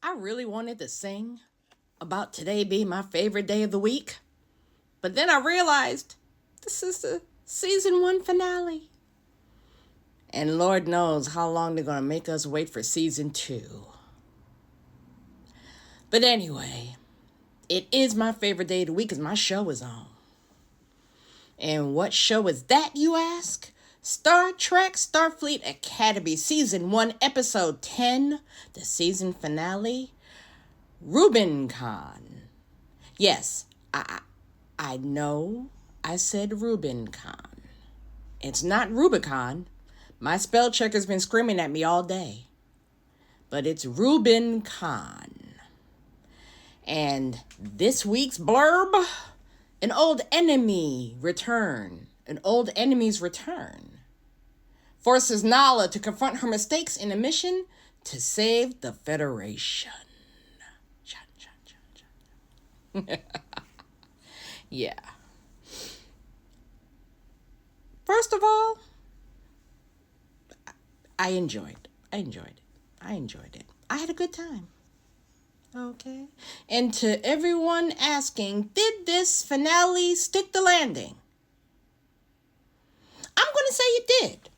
I really wanted to sing about today being my favorite day of the week, but then I realized this is the season 1 finale. And Lord knows how long they're going to make us wait for season 2. But anyway, it is my favorite day of the week because my show is on. And what show is that, you ask? Star Trek Starfleet Academy Season 1, Episode 10, the season finale, Rubicon. Yes, I know I said Rubicon. It's not Rubicon. My spell checker's been screaming at me all day. But it's Rubicon. And this week's blurb, an old enemy's return. Forces Nala to confront her mistakes in a mission to save the Federation. Yeah. First of all, I enjoyed it. I had a good time. Okay. And to everyone asking, did this finale stick the landing? I'm going to say it did.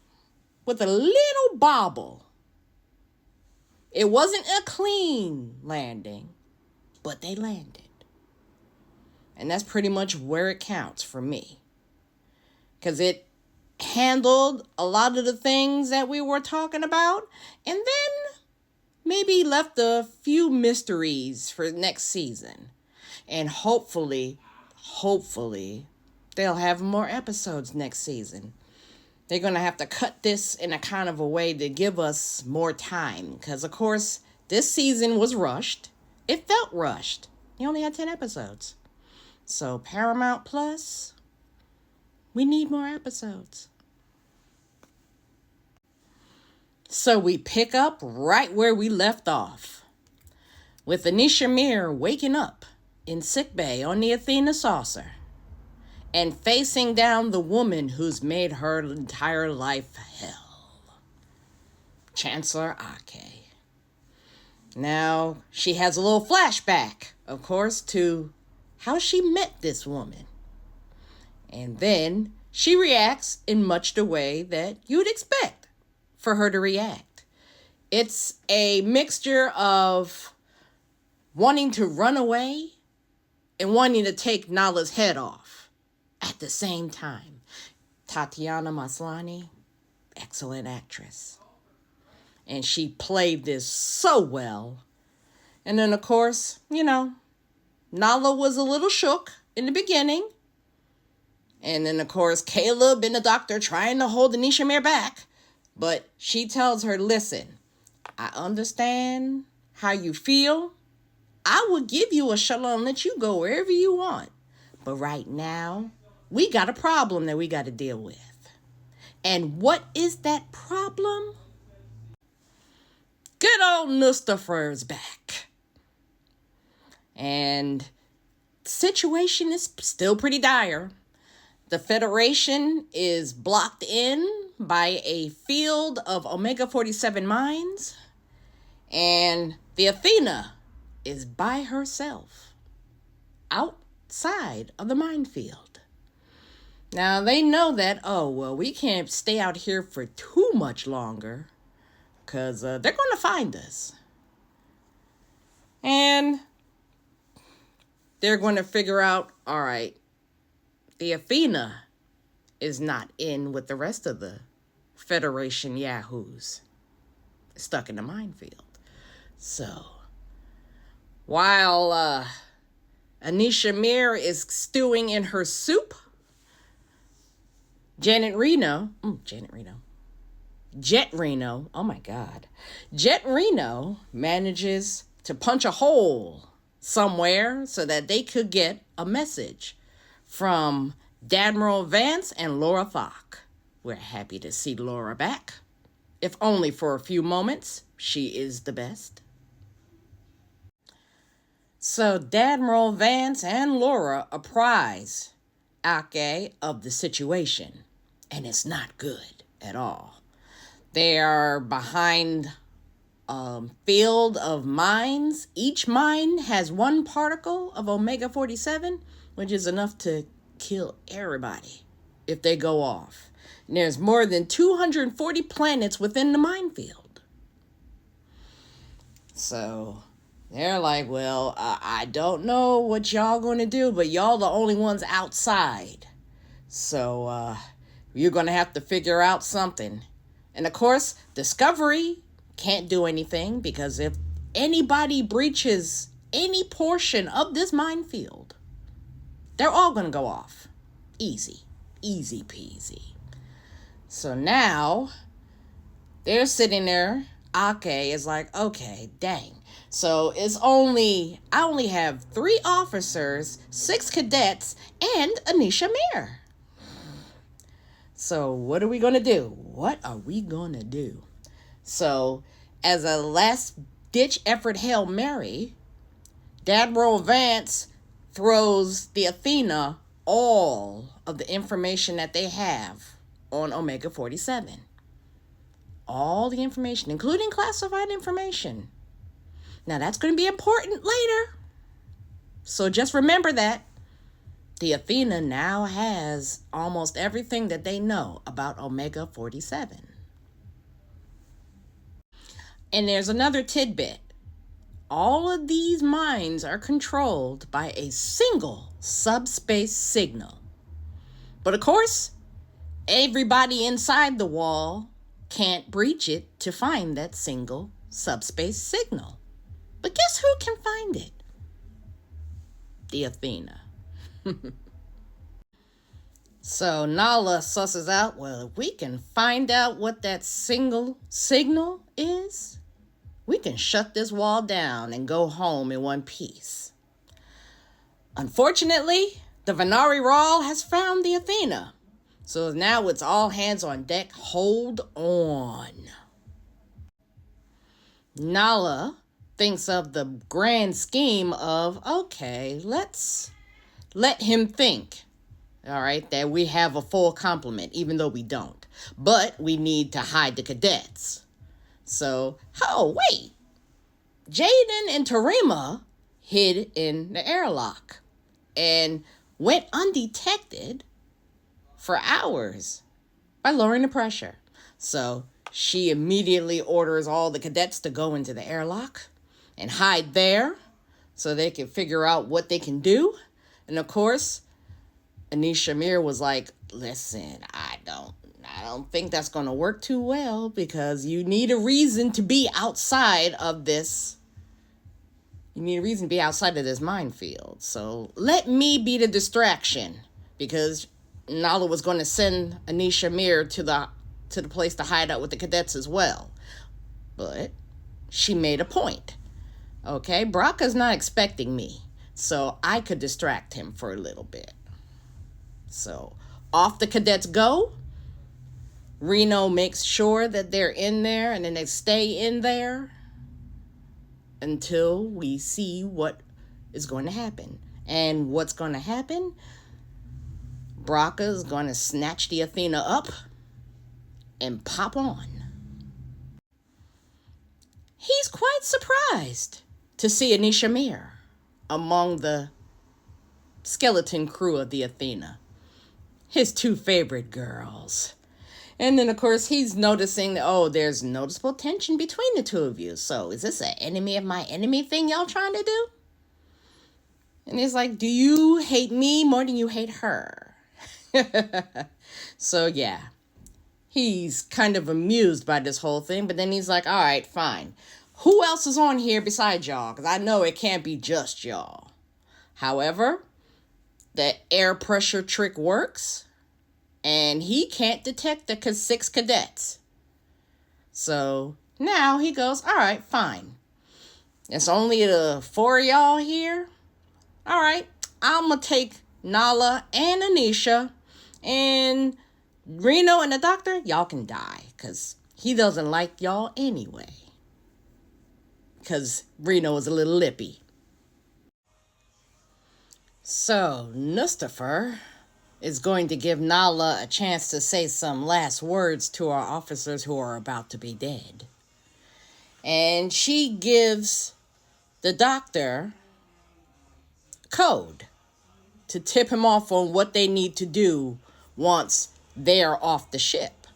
With a little bobble. It wasn't a clean landing, but they landed. And that's pretty much where it counts for me. Because it handled a lot of the things that we were talking about, and then maybe left a few mysteries for next season. And hopefully, they'll have more episodes next season. They're going to have to cut this in a kind of a way to give us more time. Because, of course, this season was rushed. It felt rushed. You only had 10 episodes. So, Paramount Plus, we need more episodes. So, we pick up right where we left off. With Anisha Mir waking up in sickbay on the Athena saucer. And facing down the woman who's made her entire life hell. Chancellor Ake. Now, she has a little flashback, of course, to how she met this woman. And then she reacts in much the way that you'd expect for her to react. It's a mixture of wanting to run away and wanting to take Nala's head off. At the same time, Tatiana Maslany, excellent actress. And she played this so well. And then, of course, Nala was a little shook in the beginning. And then, of course, Caleb and the doctor trying to hold Anisha Mir back. But she tells her, listen, I understand how you feel. I will give you a shuttle and let you go wherever you want. But right now, we got a problem that we got to deal with. And what is that problem? Good old Nustafer's back. And the situation is still pretty dire. The Federation is blocked in by a field of Omega-47 mines. And the Athena is by herself outside of the minefield. Now, they know that, we can't stay out here for too much longer because they're going to find us. And they're going to figure out, all right, the Athena is not in with the rest of the Federation yahoos stuck in the minefield. So, while Anisha Mir is stewing in her soup, Jet Reno, oh my God. Jet Reno manages to punch a hole somewhere so that they could get a message from Admiral Vance and Laura Thok. We're happy to see Laura back. If only for a few moments, she is the best. So Admiral Vance and Laura apprise Ake of the situation. And it's not good at all. They are behind field of mines. Each mine has one particle of omega-47, which is enough to kill everybody if they go off. And there's more than 240 planets within the minefield. So they're like, well, I don't know what y'all going to do, but y'all the only ones outside. So you're going to have to figure out something. And of course, Discovery can't do anything, because if anybody breaches any portion of this minefield, they're all going to go off. Easy peasy. So now they're sitting there. Ake is like, okay, dang. So I only have 3 officers, 6 cadets, and Anisha Mir. So what are we going to do? So as a last-ditch effort Hail Mary, Admiral Vance throws the Athena all of the information that they have on Omega-47. All the information, including classified information. Now, that's going to be important later. So just remember that. The Athena now has almost everything that they know about Omega-47. And there's another tidbit. All of these mines are controlled by a single subspace signal. But of course, everybody inside the wall can't breach it to find that single subspace signal. But guess who can find it? The Athena. So Nala susses out, well, if we can find out what that single signal is, we can shut this wall down and go home in one piece. Unfortunately, the Venari Rawl has found the Athena. So now it's all hands on deck. Hold on. Nala thinks of the grand scheme of, okay, let's let him think, all right, that we have a full complement, even though we don't. But we need to hide the cadets. So, oh, wait. Jaden and Tarima hid in the airlock and went undetected for hours by lowering the pressure. So she immediately orders all the cadets to go into the airlock and hide there so they can figure out what they can do. And of course, Anisha Mir was like, listen, I don't think that's going to work too well, because you need a reason to be outside of this. You need a reason to be outside of this minefield. So let me be the distraction, because Nala was going to send Anisha Mir to the place to hide out with the cadets as well. But she made a point. Okay, Bracca's not expecting me, so I could distract him for a little bit. So off the cadets go. Reno makes sure that they're in there, and then they stay in there until we see what is going to happen. And what's going to happen? Bracca is going to snatch the Athena up and pop on. He's quite surprised to see Anisha Mir among the skeleton crew of the Athena. His 2 favorite girls. And then, of course, he's noticing that, there's noticeable tension between the 2 of you. So is this an enemy of my enemy thing y'all trying to do? And he's like, do you hate me more than you hate her? So, yeah. He's kind of amused by this whole thing. But then he's like, all right, fine. Who else is on here besides y'all? Because I know it can't be just y'all. However, the air pressure trick works. And he can't detect the 6 cadets. So now he goes, all right, fine. It's only the 4 of y'all here. All right, I'm going to take Nala and Anisha. And Reno and the doctor, y'all can die. Because he doesn't like y'all anyway. Because Reno is a little lippy. So, Nustifer is going to give Nala a chance to say some last words to our officers who are about to be dead. And she gives the doctor code to tip him off on what they need to do once they're off the ship.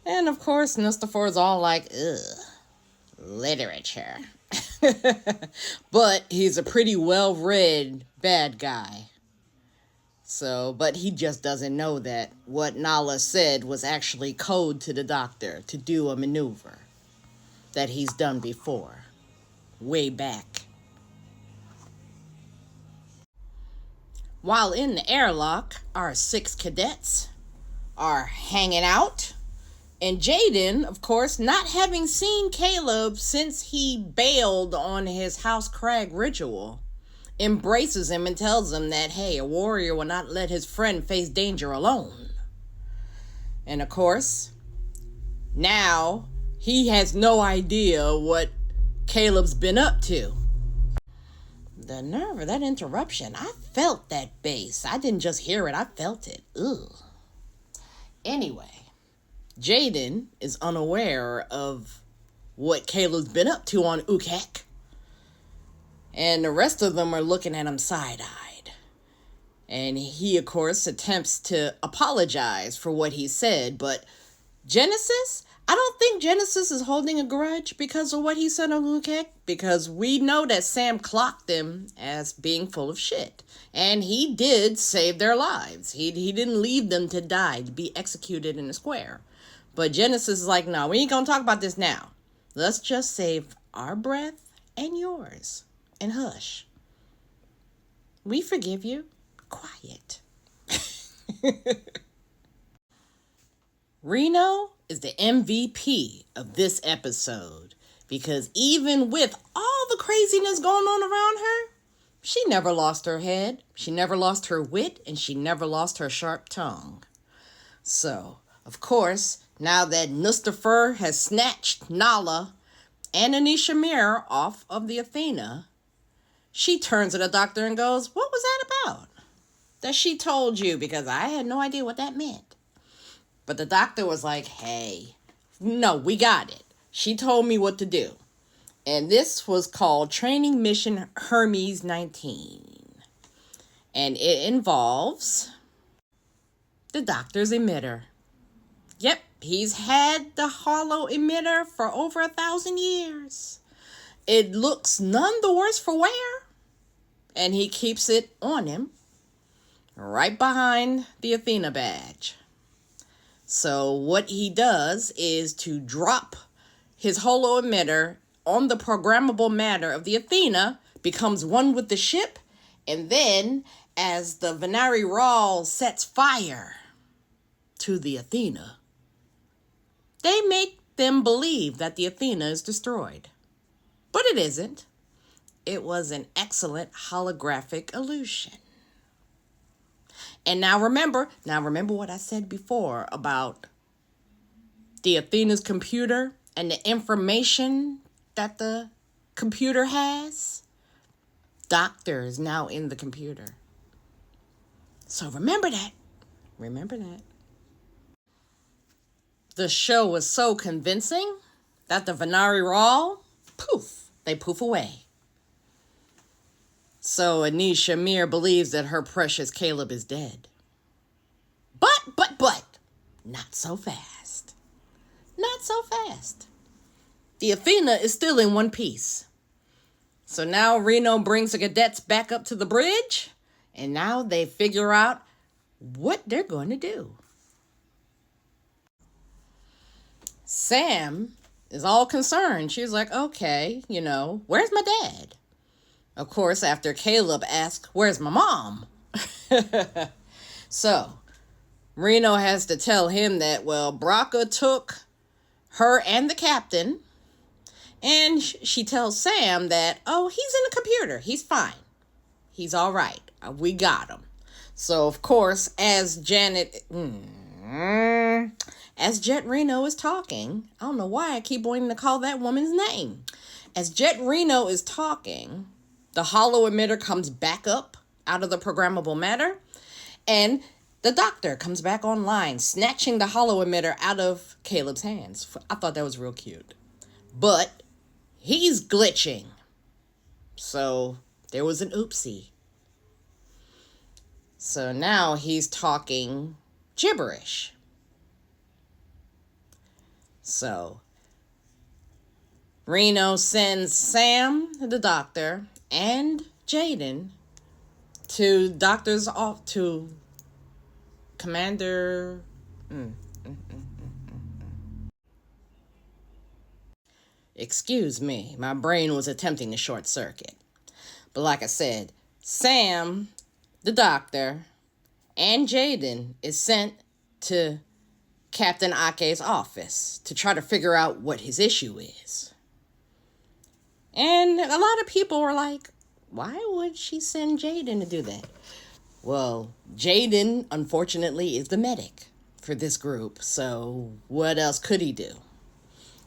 And of course, Mr. is all like, ugh, literature. But he's a pretty well-read bad guy. So, but he just doesn't know that what Nala said was actually code to the doctor to do a maneuver that he's done before, way back. While in the airlock, our 6 cadets are hanging out. And Jaden, of course, not having seen Caleb since he bailed on his House Crag ritual, embraces him and tells him that, hey, a warrior will not let his friend face danger alone. And of course, now he has no idea what Caleb's been up to. The nerve of that interruption. I felt that bass. I didn't just hear it, I felt it. Ugh. Anyway, Jaden is unaware of what Caleb's been up to on Ukek. And the rest of them are looking at him side-eyed. And he, of course, attempts to apologize for what he said. But Genesis, I don't think Genesis is holding a grudge because of what he said on Ukek. Because we know that Sam clocked him as being full of shit. And he did save their lives. He didn't leave them to die, to be executed in a square. But Genesis is like, no, we ain't gonna talk about this now. Let's just save our breath and yours. And hush. We forgive you. Quiet. Reno is the MVP of this episode because even with all the craziness going on around her, she never lost her head, she never lost her wit, and she never lost her sharp tongue. So, of course, now that Nustafer has snatched Nala and Anisha Mir off of the Athena, she turns to the doctor and goes, what was that about? That she told you, because I had no idea what that meant. But the doctor was like, hey, no, we got it. She told me what to do. And this was called Training Mission Hermes 19. And it involves the doctor's emitter. Yep, he's had the hollow emitter for over 1,000 years. It looks none the worse for wear. And he keeps it on him, right behind the Athena badge. So what he does is to drop his holo emitter on the programmable matter of the Athena, becomes one with the ship, and then as the Venari Rawl sets fire to the Athena, they make them believe that the Athena is destroyed. But it isn't. It was an excellent holographic illusion. And now remember what I said before about the Athena's computer and the information that the computer has. Doctor is now in the computer. So remember that. Remember that. The show was so convincing that the Venari Rawl, poof, they poof away. So Anisha Mir believes that her precious Caleb is dead. But, not so fast. Not so fast. The Athena is still in one piece. So now Reno brings the cadets back up to the bridge, and now they figure out what they're going to do. Sam is all concerned. She's like, okay, where's my dad? Of course, after Caleb asks, where's my mom? So, Reno has to tell him that, Braca took her and the captain, and she tells Sam that, he's in the computer. He's fine. He's all right. We got him. So, of course, as Jet Reno is talking, I don't know why I keep wanting to call that woman's name. As Jet Reno is talking, the hollow emitter comes back up out of the programmable matter, and The doctor comes back online, snatching the hollow emitter out of Caleb's hands. I thought that was real cute. But he's glitching. So there was an oopsie. So now he's talking gibberish. So Reno sends Sam, the doctor, and Jaden to Commander. Excuse me, my brain was attempting to short circuit. But like I said, Sam, the doctor, and Jaden is sent to Captain Ake's office to try to figure out what his issue is. And a lot of people were like, why would she send Jaden to do that? Well, Jaden, unfortunately, is the medic for this group, so what else could he do?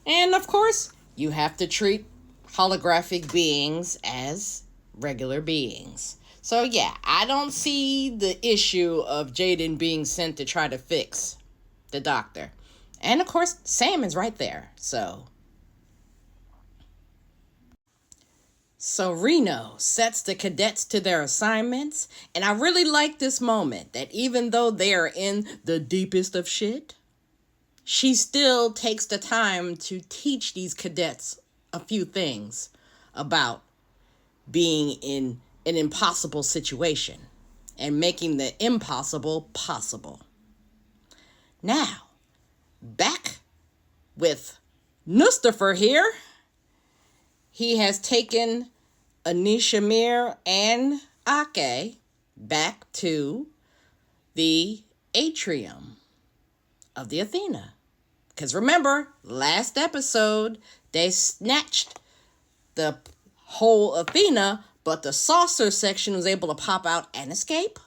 And of course, you have to treat holographic beings as regular beings. So yeah, I don't see the issue of Jaden being sent to try to fix the doctor. And of course, Sam is right there, so Reno sets the cadets to their assignments, and I really like this moment that even though they are in the deepest of shit, she still takes the time to teach these cadets a few things about being in an impossible situation and making the impossible possible. Now, back with Nustifer here. He has taken Anisha Mir and Ake back to the atrium of the Athena. Because remember, last episode, they snatched the whole Athena, but the saucer section was able to pop out and escape.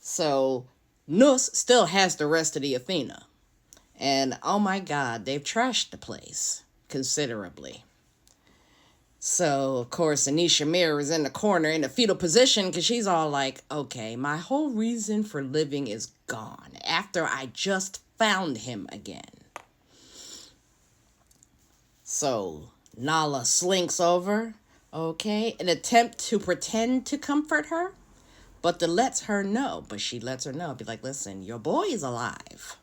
So Nus still has the rest of the Athena. And oh my God, they've trashed the place considerably. So, of course, Anisha Mir is in the corner in a fetal position because she's all like, okay, my whole reason for living is gone after I just found him again. So, Nala slinks over, okay, an attempt to pretend to comfort her, but she lets her know, be like, listen, your boy is alive.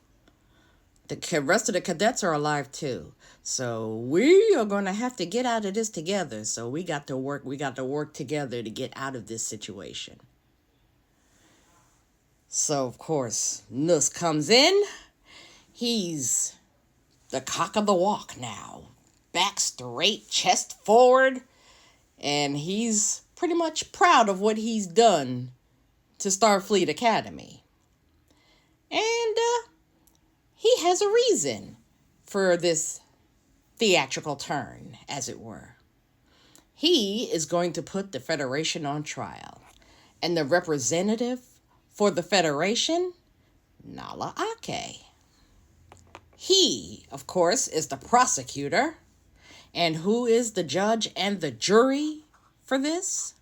The rest of the cadets are alive too. So we are going to have to get out of this together. So we got to work together to get out of this situation. So, of course, Nus comes in. He's the cock of the walk now. Back straight, chest forward. And he's pretty much proud of what he's done to Starfleet Academy. And he has a reason for this theatrical turn, as it were. He is going to put the Federation on trial. And the representative for the Federation, Nala Ake. He, of course, is the prosecutor. And who is the judge and the jury for this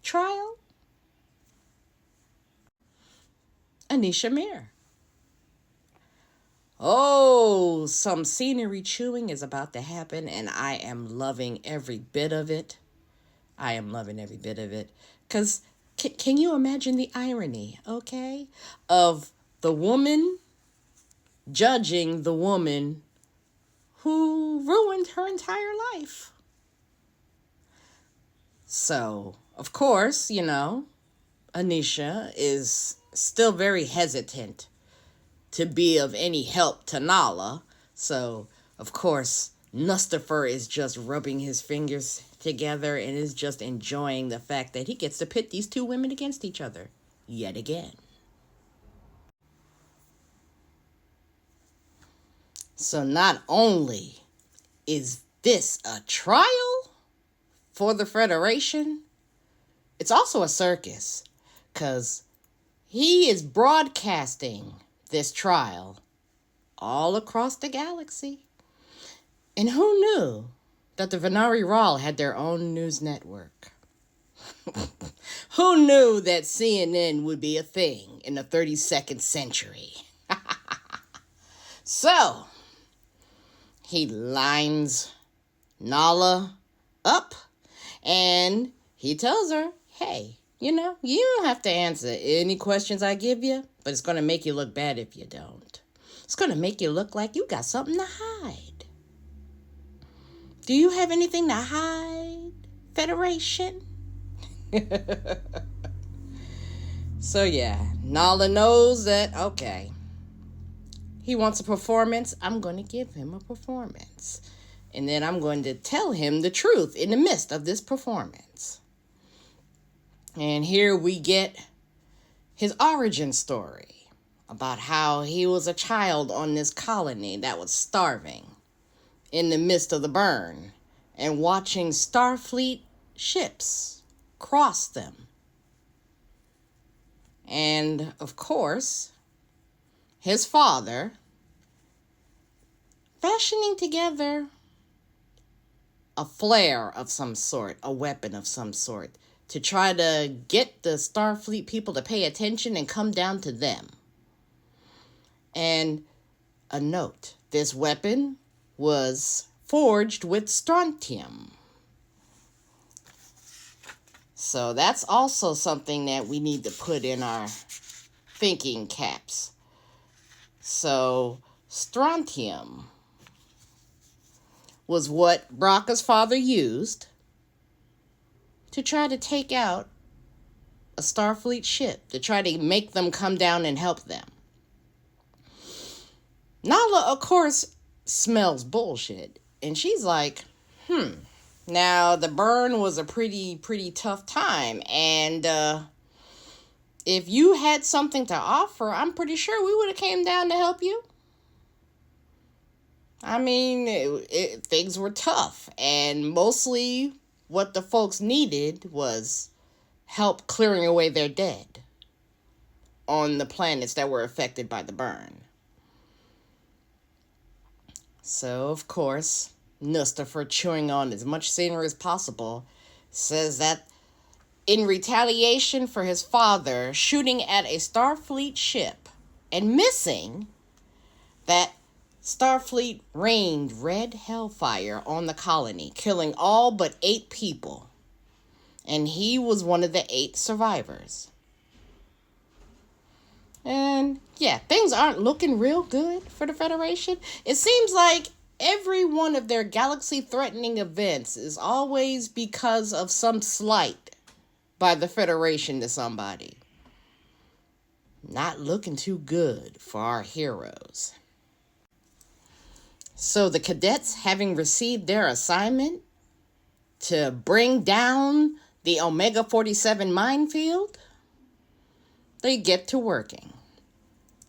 trial? Anisha Mir. Oh, some scenery chewing is about to happen, and I am loving every bit of it. Because can you imagine the irony, okay, of the woman judging the woman who ruined her entire life? So, of course, Anisha is still very hesitant to be of any help to Nala. So, of course, Nustifer is just rubbing his fingers together and is just enjoying the fact that he gets to pit these two women against each other yet again. So not only is this a trial for the Federation, it's also a circus, because he is broadcasting this trial all across the galaxy. And who knew that the Venari Rahl had their own news network? Who knew that CNN would be a thing in the 32nd century? So, he lines Nala up and he tells her, hey, you don't have to answer any questions I give you, but it's going to make you look bad if you don't. It's going to make you look like you got something to hide. Do you have anything to hide, Federation? So yeah, Nala knows that, okay, he wants a performance, I'm going to give him a performance. And then I'm going to tell him the truth in the midst of this performance. And here we get his origin story about how he was a child on this colony that was starving in the midst of the burn and watching Starfleet ships cross them. And, of course, his father fashioning together a flare of some sort, a weapon of some sort, to try to get the Starfleet people to pay attention and come down to them. And a note, this weapon was forged with strontium. So that's also something that we need to put in our thinking caps. So strontium was what Bracca's father used to try to take out a Starfleet ship, to try to make them come down and help them. Nala, of course, smells bullshit. And she's like, now the burn was a pretty tough time. And if you had something to offer, I'm pretty sure we would have came down to help you. I mean, things were tough. And mostly what the folks needed was help clearing away their dead on the planets that were affected by the burn. So, of course, Nustafer, chewing on as much scenery as possible, says that in retaliation for his father shooting at a Starfleet ship and missing, that Starfleet rained red hellfire on the colony, killing all but 8 people. And he was one of the 8 survivors. And yeah, things aren't looking real good for the Federation. It seems like every one of their galaxy-threatening events is always because of some slight by the Federation to somebody. Not looking too good for our heroes. So the cadets, having received their assignment to bring down the Omega 47 minefield, they get to working.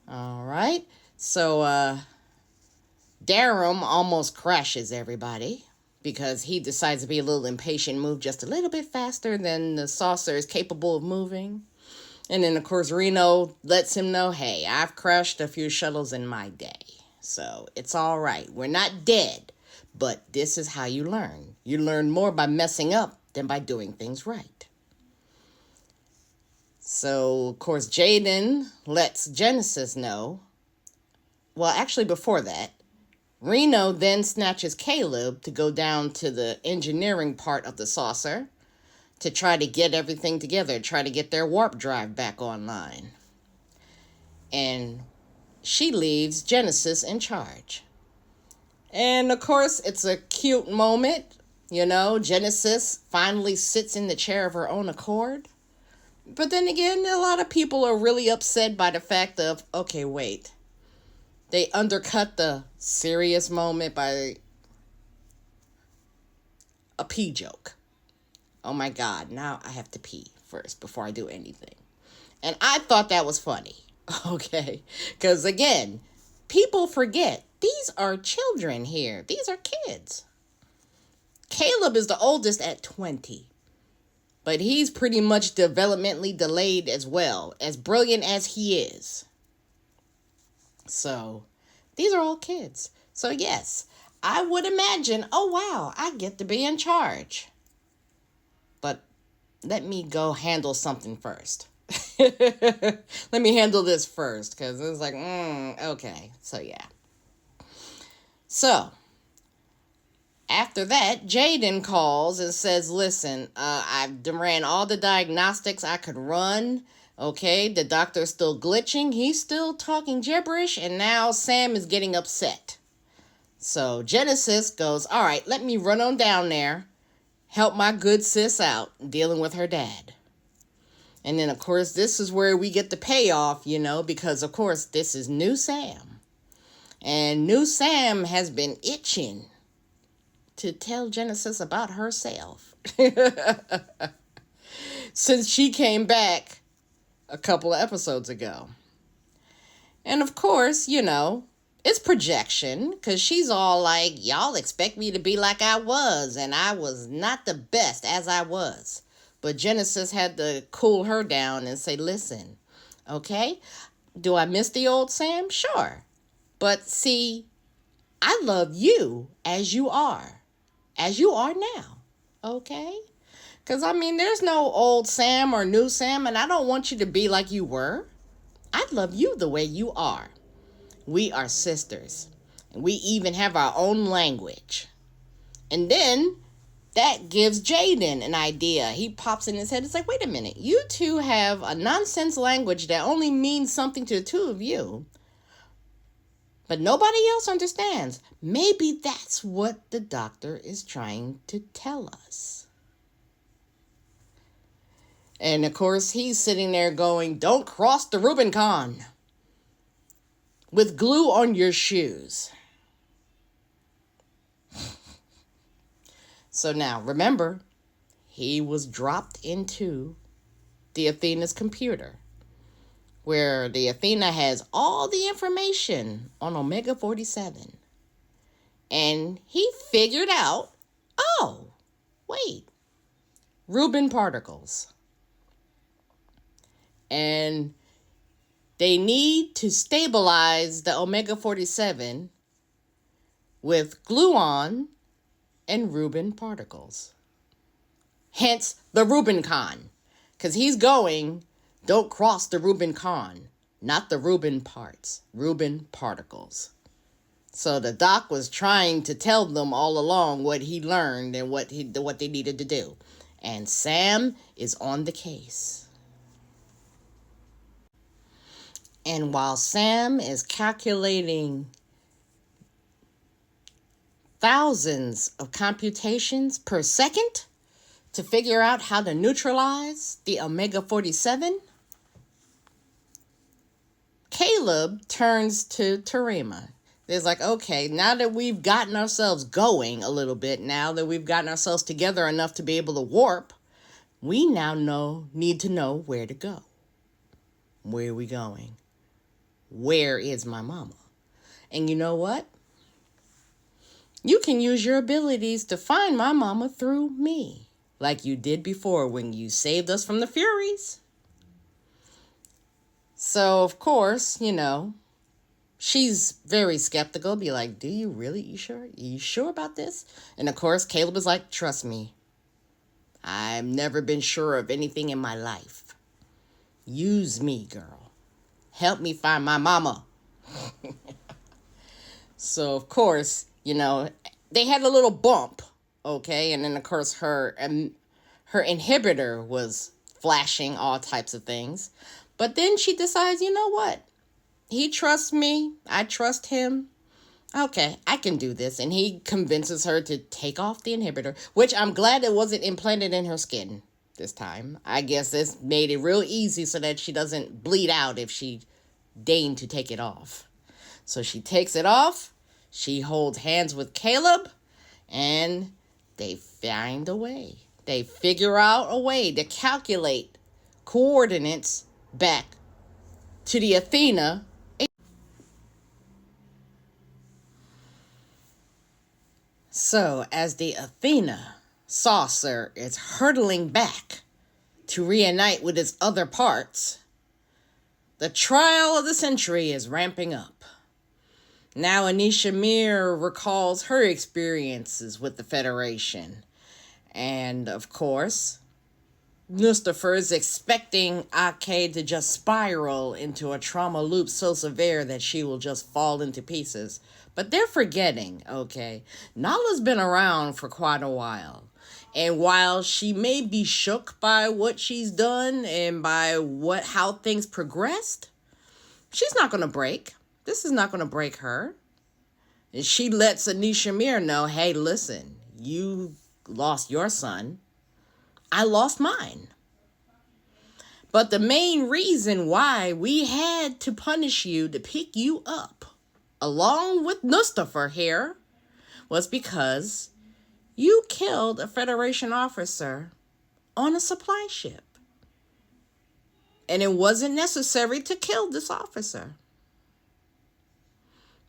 All right. So Darum almost crashes everybody because he decides to be a little impatient, move just a little bit faster than the saucer is capable of moving. And then, of course, Reno lets him know, hey, I've crashed a few shuttles in my day. So it's all right. We're not dead, but this is how you learn. You learn more by messing up than by doing things right. So, of course, Jaden lets Genesis know. Well, actually, before that, Reno then snatches Caleb to go down to the engineering part of the saucer to try to get everything together, try to get their warp drive back online. And she leaves Genesis in charge. And, of course, it's a cute moment. Genesis finally sits in the chair of her own accord. But then again, a lot of people are really upset by the fact of, okay, wait. They undercut the serious moment by a pee joke. Oh my God, now I have to pee first before I do anything. And I thought that was funny, okay? Because again, people forget, these are children here. These are kids. Caleb is the oldest at 20. But he's pretty much developmentally delayed as well, as brilliant as he is. So, these are all kids. So, yes, I would imagine, oh, wow, I get to be in charge. But let me go handle something first. Let me handle this first, because it was like, okay. So, yeah. So, after that, Jaden calls and says, listen, I've ran all the diagnostics I could run. Okay, the doctor's still glitching. He's still talking gibberish, and now Sam is getting upset. So Genesis goes, all right, let me run on down there, help my good sis out dealing with her dad. And then, of course, this is where we get the payoff, because, of course, this is new Sam. And new Sam has been itching to tell Genesis about herself since she came back a couple of episodes ago. And of course, it's projection, because she's all like, y'all expect me to be like I was, and I was not the best as I was. But Genesis had to cool her down and say, listen, okay, do I miss the old Sam? Sure. But see, I love you as you are now, okay? Because, there's no old Sam or new Sam, and I don't want you to be like you were. I love you the way you are. We are sisters, and we even have our own language. And then that gives Jaden an idea. He pops in his head. It's like, wait a minute. You two have a nonsense language that only means something to the two of you, but nobody else understands. Maybe that's what the doctor is trying to tell us. And of course, he's sitting there going, don't cross the Rubicon with glue on your shoes. So now, remember, he was dropped into the Athena's computer, where the Athena has all the information on Omega 47. And he figured out, oh, wait, Rubin particles. And they need to stabilize the Omega 47 with gluon and Rubin particles. Hence the Rubicon. Because he's going, don't cross the Rubicon. Not the Rubin parts, Rubin particles. So the doc was trying to tell them all along what he learned and what they needed to do. And Sam is on the case. And while Sam is calculating thousands of computations per second to figure out how to neutralize the Omega 47, Caleb turns to Tarima. There's like, okay, now that we've gotten ourselves going a little bit, now that we've gotten ourselves together enough to be able to warp, we now need to know where to go. Where are we going? Where is my mama? And you know what? You can use your abilities to find my mama through me, like you did before when you saved us from the Furies. So, of course, she's very skeptical. Be like, do you really? You sure? You sure about this? And of course, Caleb is like, trust me. I've never been sure of anything in my life. Use me, girl. Help me find my mama. So, of course, they had a little bump, okay? And then, of course, her inhibitor was flashing all types of things. But then she decides, you know what? He trusts me. I trust him. Okay, I can do this. And he convinces her to take off the inhibitor, which I'm glad it wasn't implanted in her skin this time. I guess this made it real easy so that she doesn't bleed out if she deigned to take it off. So she takes it off. She holds hands with Caleb, and they find a way. They figure out a way to calculate coordinates back to the Athena. So as the Athena saucer is hurtling back to reunite with its other parts, the trial of the century is ramping up. Now Anisha Mir recalls her experiences with the Federation. And, of course, Lucifer is expecting Ake to just spiral into a trauma loop so severe that she will just fall into pieces. But they're forgetting, okay? Nala's been around for quite a while. And while she may be shook by what she's done and by how things progressed, she's not going to break. This is not going to break her. And she lets Anisha Mir know, hey, listen, you lost your son. I lost mine. But the main reason why we had to punish you, to pick you up, along with Mustafa here, was because you killed a Federation officer on a supply ship. And it wasn't necessary to kill this officer.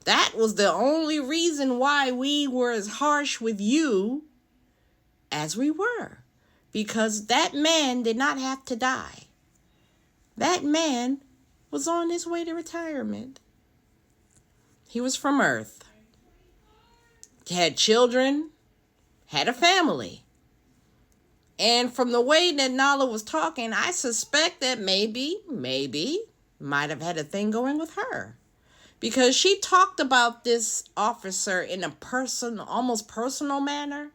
That was the only reason why we were as harsh with you as we were. Because that man did not have to die. That man was on his way to retirement. He was from Earth. He had children, had a family. And from the way that Nala was talking, I suspect that maybe, might have had a thing going with her. Because she talked about this officer in a almost personal manner.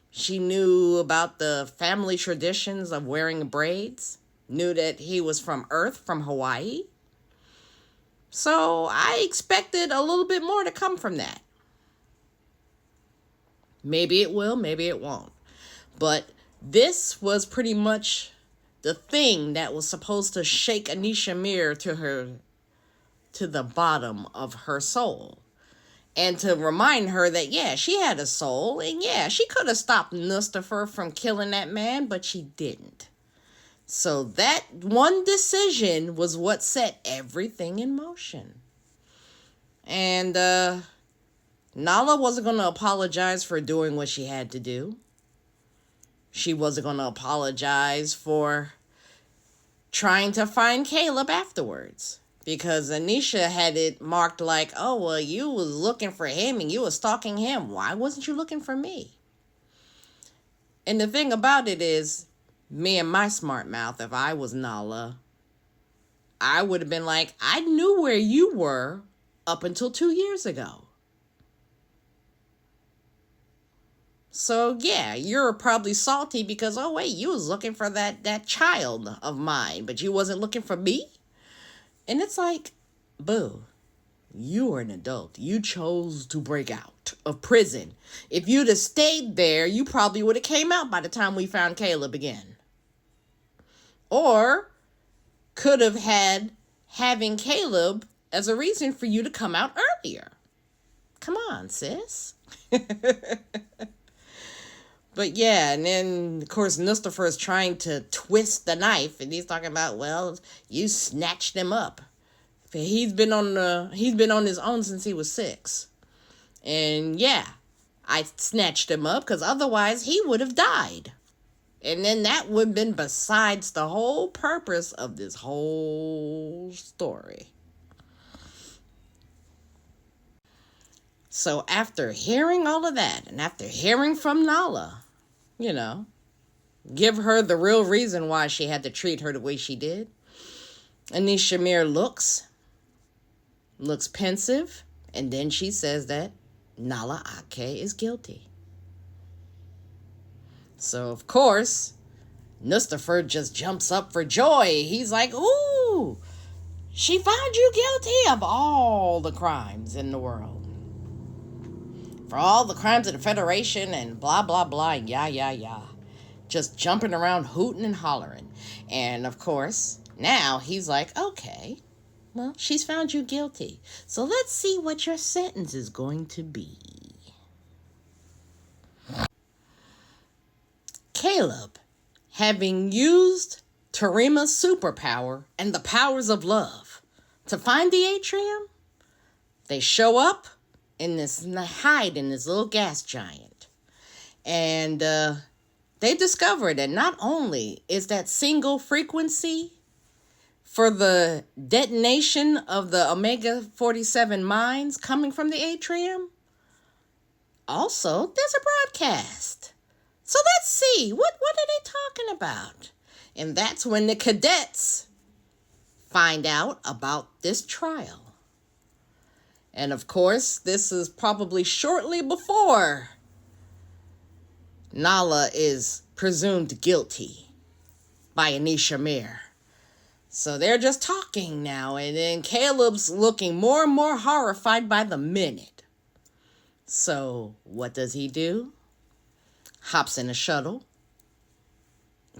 She knew about the family traditions of wearing braids. Knew that he was from Earth, from Hawaii. So I expected a little bit more to come from that. Maybe it will, maybe it won't. But this was pretty much the thing that was supposed to shake Anisha Mir to the bottom of her soul. And to remind her that, yeah, she had a soul. And yeah, she could have stopped Mustafa from killing that man, but she didn't. So that one decision was what set everything in motion. And Nala wasn't going to apologize for doing what she had to do. She wasn't going to apologize for trying to find Caleb afterwards. Because Anisha had it marked like, oh, well, you was looking for him and you was stalking him. Why wasn't you looking for me? And the thing about it is, me and my smart mouth, if I was Nala, I would have been like, I knew where you were up until 2 years ago. So, yeah, you're probably salty because, oh, wait, you was looking for that child of mine, but you wasn't looking for me? And it's like, boo, you are an adult. You chose to break out of prison. If you'd have stayed there, you probably would have came out by the time we found Caleb again. Or could have had having Caleb as a reason for you to come out earlier. Come on, sis. But yeah, and then, of course, Mustafa is trying to twist the knife, and he's talking about, well, you snatched him up. He's been on his own since he was 6. And yeah, I snatched him up because otherwise he would have died. And then that would have been besides the whole purpose of this whole story. So after hearing all of that, and after hearing from Nala, give her the real reason why she had to treat her the way she did, Anisha Mir looks pensive, and then she says that Nala Ake is guilty. So, of course, Mustafa just jumps up for joy. He's like, ooh, she found you guilty of all the crimes in the world. For all the crimes of the Federation and blah, blah, blah, and yah. Just jumping around, hooting and hollering. And, of course, now he's like, okay, well, she's found you guilty. So let's see what your sentence is going to be. Caleb, having used Tarima's superpower and the powers of love to find the atrium, they show up hide in this little gas giant. And they discover that not only is that single frequency for the detonation of the Omega-47 mines coming from the atrium, also there's a broadcast. So let's see, what are they talking about? And that's when the cadets find out about this trial. And of course, this is probably shortly before Nala is presumed guilty by Anisha Mir. So they're just talking now, and then Caleb's looking more and more horrified by the minute. So what does he do? Hops in a shuttle,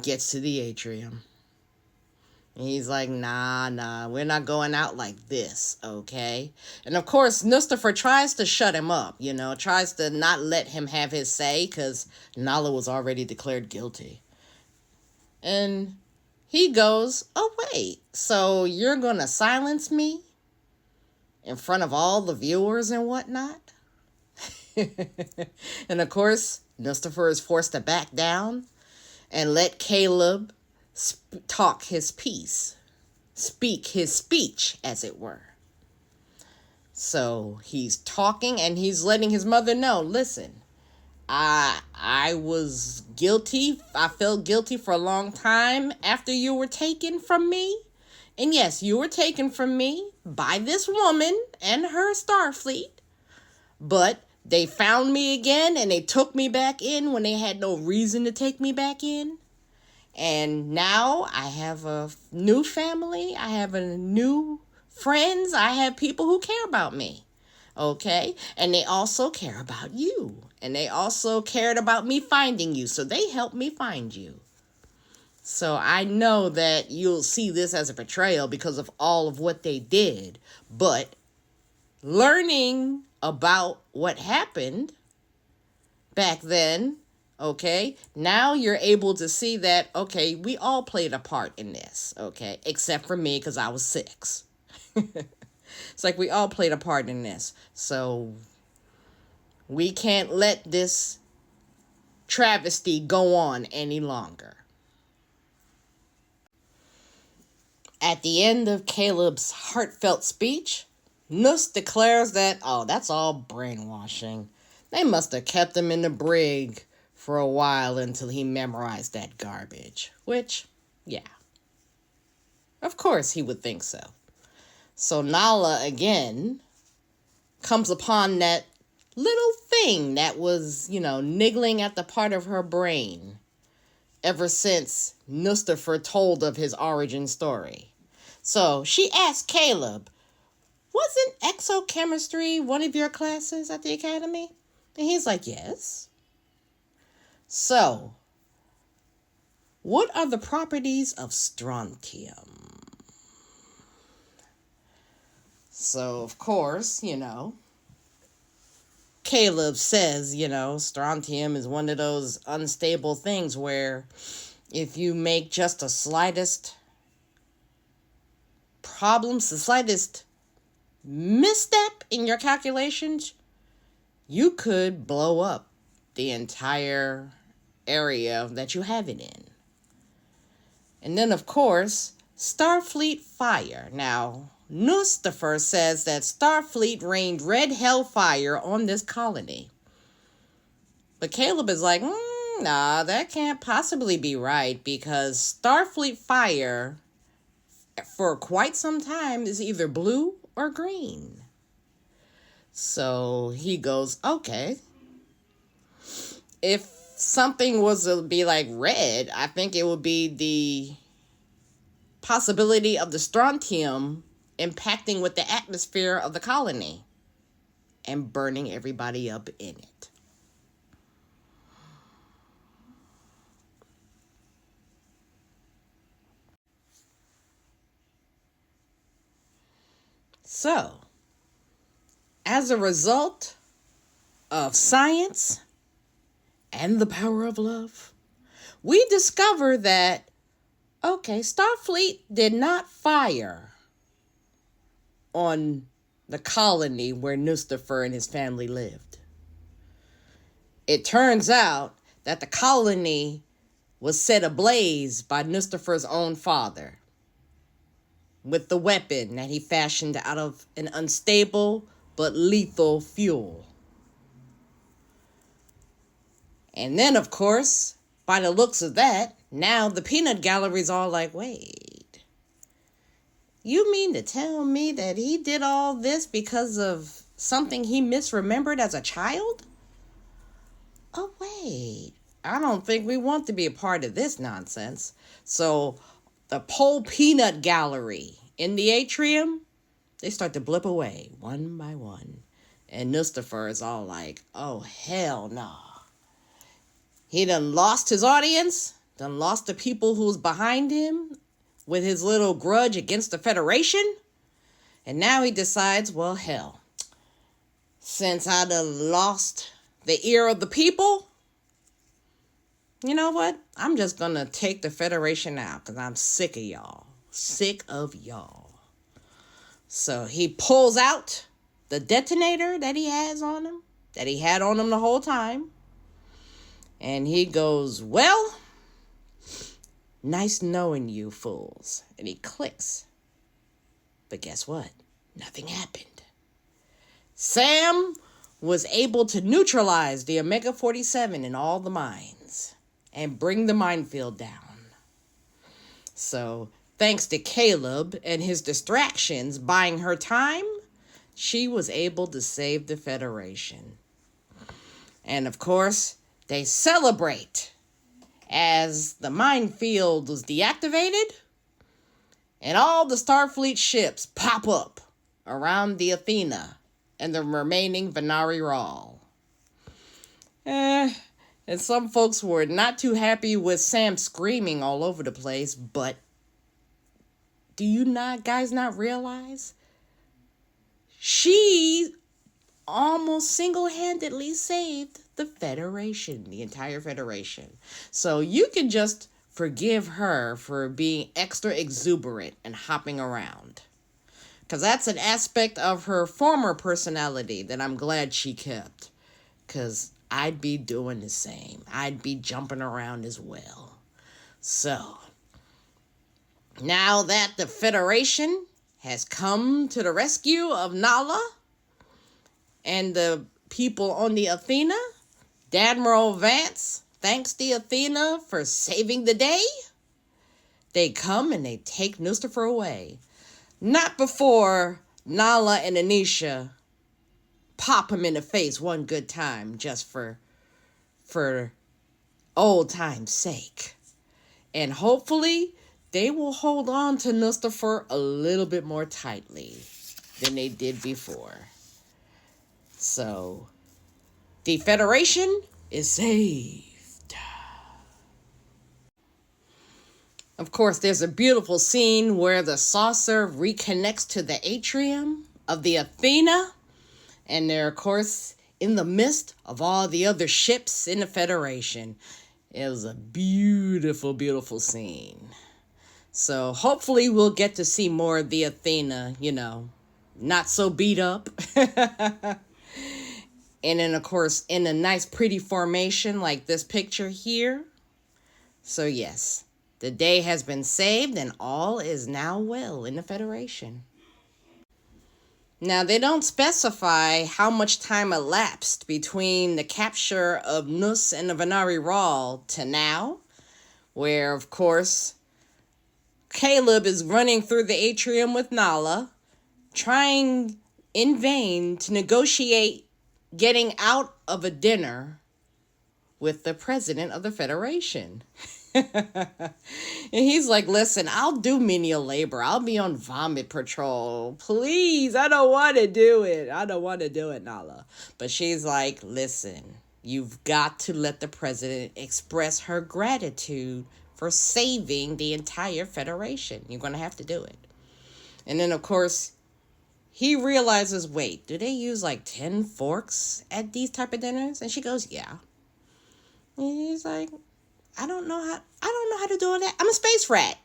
gets to the atrium. And he's like, nah, we're not going out like this, okay? And of course, Nustafer tries to shut him up, tries to not let him have his say, because Nala was already declared guilty. And he goes, oh, wait, so you're going to silence me in front of all the viewers and whatnot? And of course, Nustafer is forced to back down and let Caleb talk his piece, speak his speech, as it were. So he's talking and he's letting his mother know, listen, I was guilty. I felt guilty for a long time after you were taken from me. And yes, you were taken from me by this woman and her Starfleet. But they found me again and they took me back in when they had no reason to take me back in. And now I have a new family. I have a new friends. I have people who care about me. Okay? And they also care about you. And they also cared about me finding you. So they helped me find you. So I know that you'll see this as a betrayal because of all of what they did. But learning about what happened back then, okay, now you're able to see that, okay, we all played a part in this, okay, except for me because I was 6. It's like we all played a part in this. So we can't let this travesty go on any longer. At the end of Caleb's heartfelt speech, Nuss declares that, oh, that's all brainwashing. They must have kept him in the brig for a while until he memorized that garbage. Which, yeah, of course he would think so. So Nala, again, comes upon that little thing that was, niggling at the part of her brain ever since Nustafer told of his origin story. So she asked Caleb, wasn't exochemistry one of your classes at the academy? And he's like, yes. So, what are the properties of strontium? So, of course, Caleb says, strontium is one of those unstable things where if you make just the slightest problems, the slightest misstep in your calculations, you could blow up the entire area that you have it in. And then, of course, Starfleet fire. Now, Nustafer says that Starfleet rained red hellfire on this colony. But Caleb is like, nah, that can't possibly be right because Starfleet fire for quite some time is either blue or green. So he goes, okay, if something was to be like red, I think it would be the possibility of the strontium impacting with the atmosphere of the colony and burning everybody up in it. So, as a result of science and the power of love, we discover that, okay, Starfleet did not fire on the colony where Nustafer and his family lived. It turns out that the colony was set ablaze by Nustafer's own father with the weapon that he fashioned out of an unstable but lethal fuel. And then, of course, by the looks of that, Now the peanut gallery's all like, wait, you mean to tell me that he did all this because of something he misremembered as a child? Oh, wait, I don't think we want to be a part of this nonsense. So the whole peanut gallery in the atrium, they start to blip away one by one. And Nustifer is all like, oh, hell no. He done lost his audience, done lost the people who's behind him with his little grudge against the Federation. And now he decides, well, hell, since I done lost the ear of the people, you know what? I'm just going to take the Federation out because I'm sick of y'all. Sick of y'all. So he pulls out the detonator that he has on him, that he had on him the whole time. And he goes, well, nice knowing you fools. And he clicks. But guess what? Nothing happened. Sam was able to neutralize the Omega-47 in all the mines and bring the minefield down. So, thanks to Caleb and his distractions buying her time, she was able to save the Federation. And of course, they celebrate as the minefield was deactivated and all the Starfleet ships pop up around the Athena and the remaining Venari Rawl. And some folks were not too happy with Sam screaming all over the place, but do you guys not realize? She almost single-handedly saved the Federation, the entire Federation. So you can just forgive her for being extra exuberant and hopping around. Because that's an aspect of her former personality that I'm glad she kept. Because I'd be doing the same. I'd be jumping around as well. So, now that the Federation has come to the rescue of Nala and the people on the Athena, Admiral Vance thanks the Athena for saving the day. They come and they take Nustifer away. Not before Nala and Anisha pop him in the face one good time just for old time's sake. And hopefully they will hold on to Nustifer a little bit more tightly than they did before. So, the Federation is saved. Of course, there's a beautiful scene where the saucer reconnects to the atrium of the Athena. And they're, of course, in the midst of all the other ships in the Federation. It was a beautiful, beautiful scene. So hopefully we'll get to see more of the Athena, not so beat up. And then, of course, in a nice, pretty formation like this picture here. So, yes, the day has been saved and all is now well in the Federation. Now, they don't specify how much time elapsed between the capture of Nus and the Venari Rawl to now, where, of course, Caleb is running through the atrium with Nala, trying in vain to negotiate getting out of a dinner with the president of the Federation. And he's like, listen, I'll do menial labor. I'll be on vomit patrol. Please, I don't want to do it. I don't want to do it, Nala. But she's like, listen, you've got to let the president express her gratitude for saving the entire Federation. You're going to have to do it. And then, of course, he realizes, wait, do they use like 10 forks at these type of dinners? And she goes, yeah. And he's like, I don't know how to do all that. I'm a space rat.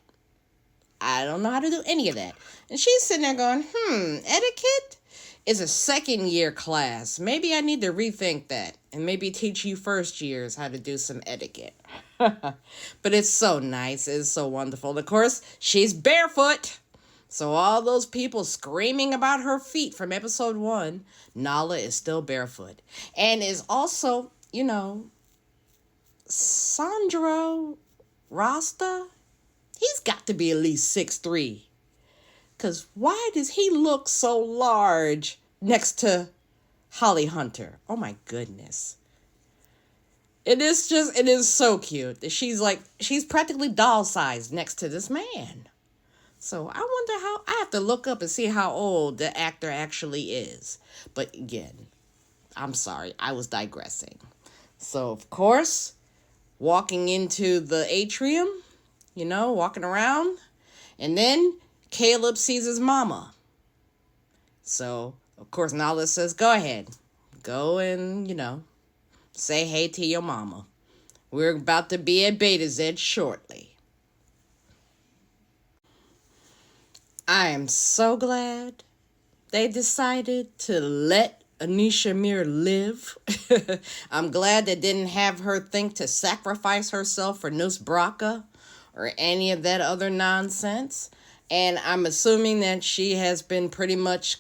I don't know how to do any of that. And she's sitting there going, etiquette is a second year class. Maybe I need to rethink that and maybe teach you first years how to do some etiquette. But it's so nice. It's so wonderful. Of course, she's barefoot. So all those people screaming about her feet from episode 1, Nala is still barefoot. And is also, Sandra Rasta, he's got to be at least 6'3". Because why does he look so large next to Holly Hunter? Oh my goodness. It is so cute. She's practically doll sized next to this man. So I wonder I have to look up and see how old the actor actually is. But again, I'm sorry, I was digressing. So of course, walking into the atrium, walking around, and then Caleb sees his mama. So, of course, Nala says, go ahead. Go and, say hey to your mama. We're about to be at Beta Z shortly. I am so glad they decided to let Anisha Mir live. I'm glad they didn't have her think to sacrifice herself for Nus Braka or any of that other nonsense. And I'm assuming that she has been pretty much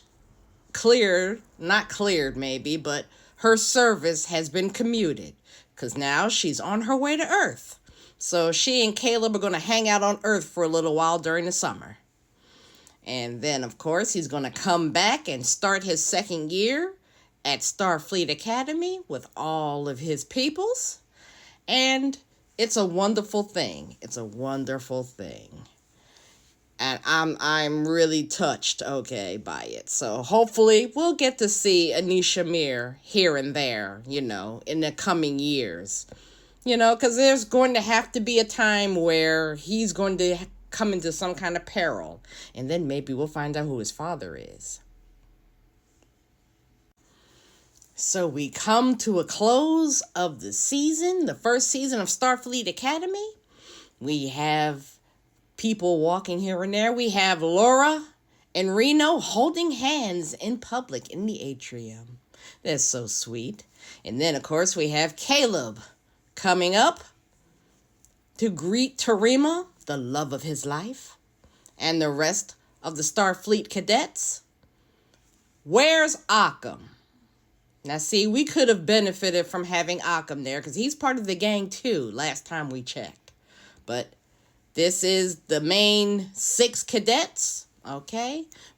not cleared maybe, but her service has been commuted because now she's on her way to Earth. So she and Caleb are going to hang out on Earth for a little while during the summer. And then, of course, he's going to come back and start his second year at Starfleet Academy with all of his peoples. And it's a wonderful thing. It's a wonderful thing. And I'm really touched, by it. So hopefully we'll get to see Anisha Mir here and there, in the coming years. Because there's going to have to be a time where he's going to come into some kind of peril. And then maybe we'll find out who his father is. So we come to a close of the season, the first season of Starfleet Academy. We have people walking here and there. We have Laura and Reno holding hands in public in the atrium. That's so sweet. And then, of course, we have Caleb coming up to greet Tarima, the love of his life, and the rest of the Starfleet cadets. Where's Occam? Now, see, we could have benefited from having Occam there because he's part of the gang, too, last time we checked. But this is the main 6 cadets,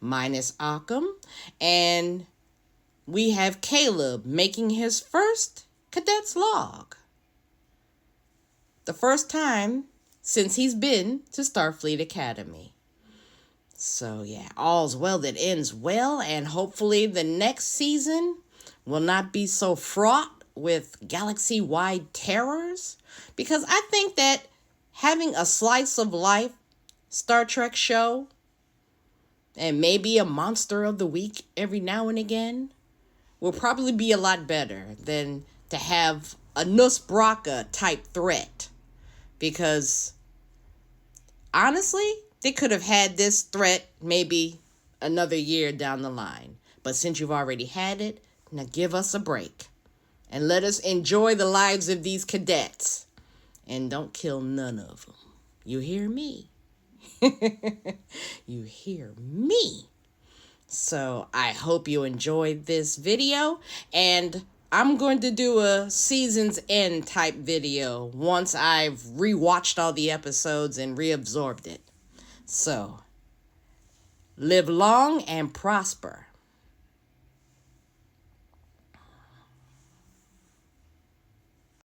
minus Occam. And we have Caleb making his first cadet's log. The first time since he's been to Starfleet Academy. So, yeah, all's well that ends well. And hopefully the next season will not be so fraught with galaxy-wide terrors. Because I think that having a slice of life Star Trek show and maybe a monster of the week every now and again will probably be a lot better than to have a Nus Braka type threat. Because honestly, they could have had this threat maybe another year down the line. But since you've already had it, now give us a break. And let us enjoy the lives of these cadets. And don't kill none of them. You hear me? You hear me? So I hope you enjoyed this video. And I'm going to do a season's end type video once I've rewatched all the episodes and reabsorbed it. So, live long and prosper.